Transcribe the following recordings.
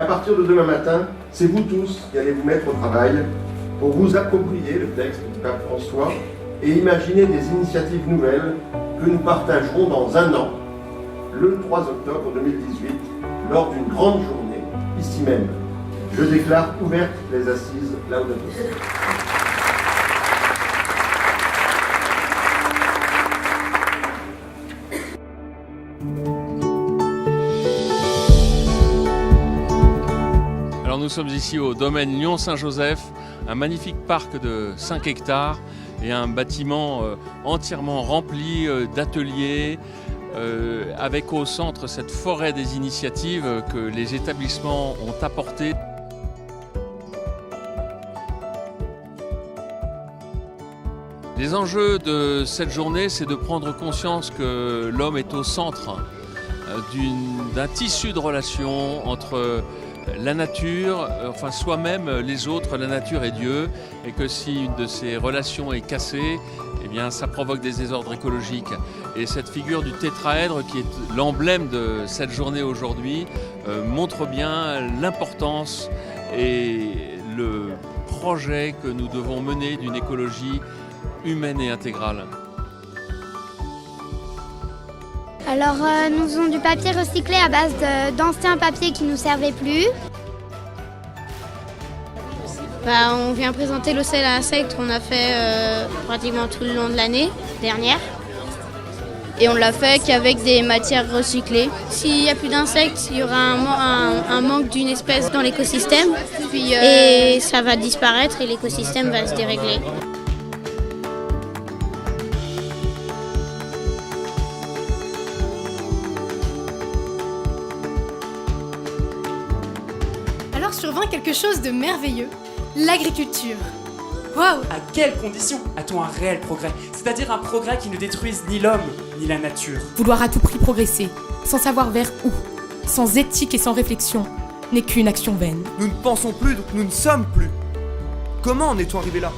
partir de demain matin, c'est vous tous qui allez vous mettre au travail pour vous approprier le texte du pape François et imaginer des initiatives nouvelles que nous partagerons dans un an, le 3 octobre 2018, lors d'une grande journée, ici même. Je déclare ouvertes les assises Laudato Si'. Alors nous sommes ici au domaine Lyon-Saint-Joseph, un magnifique parc de 5 hectares et un bâtiment entièrement rempli d'ateliers, avec au centre cette forêt des initiatives que les établissements ont apportées. Les enjeux de cette journée, c'est de prendre conscience que l'homme est au centre d'un tissu de relations entre la nature, enfin soi-même, les autres, la nature et Dieu, et que si une de ces relations est cassée, eh bien ça provoque des désordres écologiques. Et cette figure du tétraèdre, qui est l'emblème de cette journée aujourd'hui, montre bien l'importance et le projet que nous devons mener d'une écologie humaine et intégrale. Alors nous avons du papier recyclé à base d'anciens papiers qui ne nous servaient plus. On vient présenter l'océan à insectes qu'on a fait pratiquement tout le long de l'année dernière. Et on l'a fait qu'avec des matières recyclées. S'il n'y a plus d'insectes, il y aura un manque d'une espèce dans l'écosystème. Et ça va disparaître et l'écosystème va se dérégler. Alors survint quelque chose de merveilleux, l'agriculture. Waouh! À quelles conditions a-t-on un réel progrès? C'est-à-dire un progrès qui ne détruise ni l'homme, ni la nature. Vouloir à tout prix progresser, sans savoir vers où, sans éthique et sans réflexion, n'est qu'une action vaine. Nous ne pensons plus, donc nous ne sommes plus. Comment en est-on arrivé là?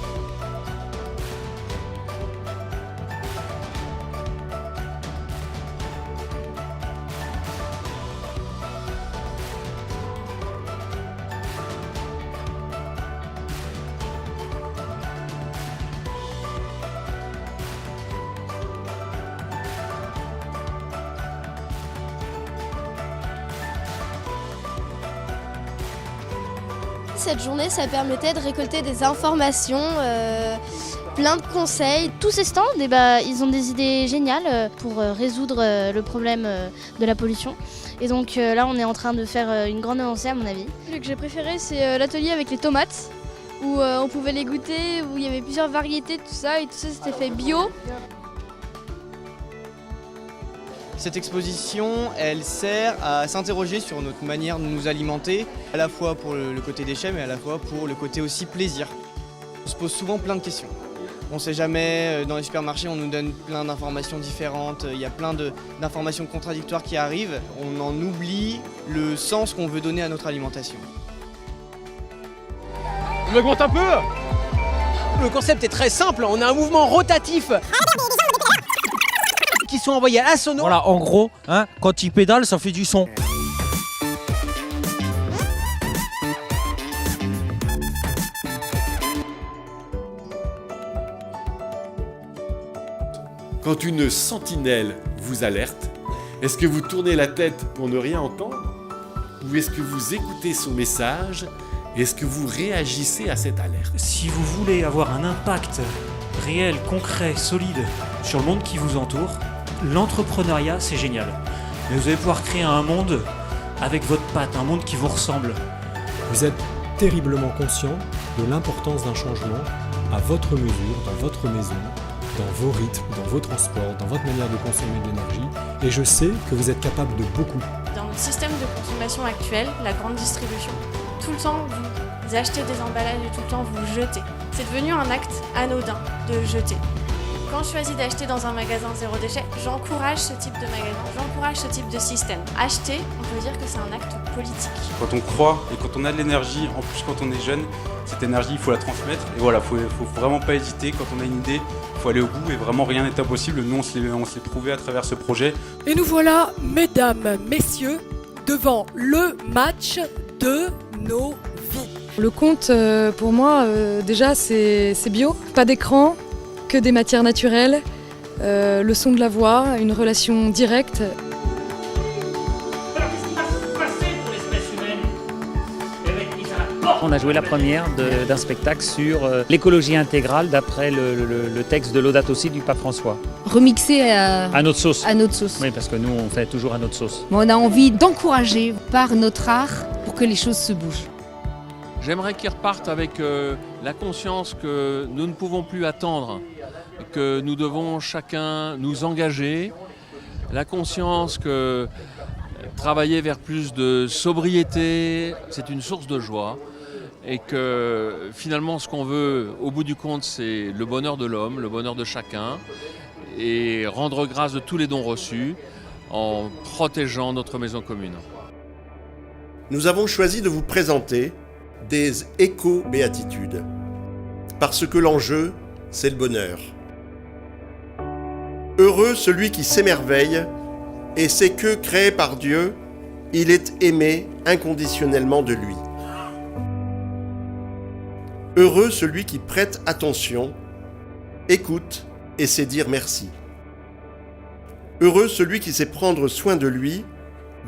Cette journée, ça permettait de récolter des informations, plein de conseils. Tous ces stands, ils ont des idées géniales pour résoudre le problème de la pollution. Et donc là, on est en train de faire une grande avancée à mon avis. Celui que j'ai préféré, c'est l'atelier avec les tomates, où on pouvait les goûter, où il y avait plusieurs variétés, tout ça, et tout ça c'était fait bio. Cette exposition, elle sert à s'interroger sur notre manière de nous alimenter, à la fois pour le côté déchets, mais à la fois pour le côté aussi plaisir. On se pose souvent plein de questions. On ne sait jamais, dans les supermarchés, on nous donne plein d'informations différentes, il y a plein d'informations contradictoires qui arrivent. On en oublie le sens qu'on veut donner à notre alimentation. On augmente un peu. Le concept est très simple, on a un mouvement rotatif qui sont envoyés à la sono. Voilà, en gros, quand il pédale, ça fait du son. Quand une sentinelle vous alerte, est-ce que vous tournez la tête pour ne rien entendre? Ou est-ce que vous écoutez son message? Est-ce que vous réagissez à cette alerte? Si vous voulez avoir un impact réel, concret, solide sur le monde qui vous entoure, l'entrepreneuriat, c'est génial. Mais vous allez pouvoir créer un monde avec votre patte, un monde qui vous ressemble. Vous êtes terriblement conscient de l'importance d'un changement à votre mesure, dans votre maison, dans vos rythmes, dans vos transports, dans votre manière de consommer de l'énergie. Et je sais que vous êtes capable de beaucoup. Dans notre système de consommation actuel, la grande distribution, tout le temps vous achetez des emballages et tout le temps vous jetez. C'est devenu un acte anodin de jeter. Quand je choisis d'acheter dans un magasin zéro déchet, j'encourage ce type de magasin, j'encourage ce type de système. Acheter, on peut dire que c'est un acte politique. Quand on croit et quand on a de l'énergie, en plus quand on est jeune, cette énergie, il faut la transmettre. Et voilà, faut vraiment pas hésiter. Quand on a une idée, il faut aller au bout et vraiment rien n'est impossible. Nous, on se l'est prouvé à travers ce projet. Et nous voilà, mesdames, messieurs, devant le match de nos vies. Le conte, pour moi, déjà, c'est bio. Pas d'écran, que des matières naturelles, le son de la voix, une relation directe. On a joué la première d'un spectacle sur l'écologie intégrale d'après le texte de Laudato Si du pape François. Remixé à notre sauce. À notre sauce. Oui, parce que nous, on fait toujours à notre sauce. On a envie d'encourager par notre art pour que les choses se bougent. J'aimerais qu'ils repartent avec la conscience que nous ne pouvons plus attendre, que nous devons chacun nous engager, la conscience que travailler vers plus de sobriété, c'est une source de joie. Et que finalement ce qu'on veut au bout du compte c'est le bonheur de l'homme, le bonheur de chacun et rendre grâce de tous les dons reçus en protégeant notre maison commune. Nous avons choisi de vous présenter des éco-béatitudes parce que l'enjeu c'est le bonheur. Heureux celui qui s'émerveille et sait que créé par Dieu, il est aimé inconditionnellement de lui. Heureux celui qui prête attention, écoute et sait dire merci. Heureux celui qui sait prendre soin de lui,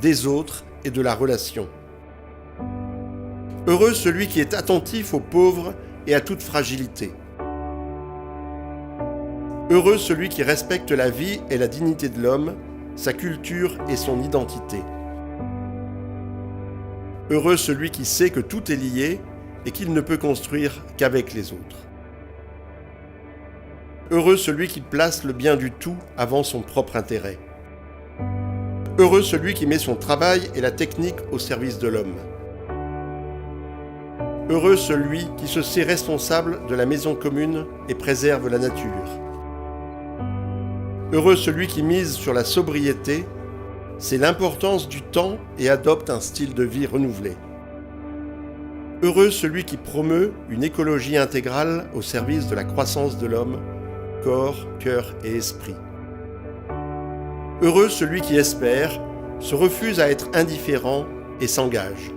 des autres et de la relation. Heureux celui qui est attentif aux pauvres et à toute fragilité. Heureux celui qui respecte la vie et la dignité de l'homme, sa culture et son identité. Heureux celui qui sait que tout est lié et qu'il ne peut construire qu'avec les autres. Heureux celui qui place le bien du tout avant son propre intérêt. Heureux celui qui met son travail et la technique au service de l'homme. Heureux celui qui se sait responsable de la maison commune et préserve la nature. Heureux celui qui mise sur la sobriété, c'est l'importance du temps et adopte un style de vie renouvelé. Heureux celui qui promeut une écologie intégrale au service de la croissance de l'homme, corps, cœur et esprit. Heureux celui qui espère, se refuse à être indifférent et s'engage.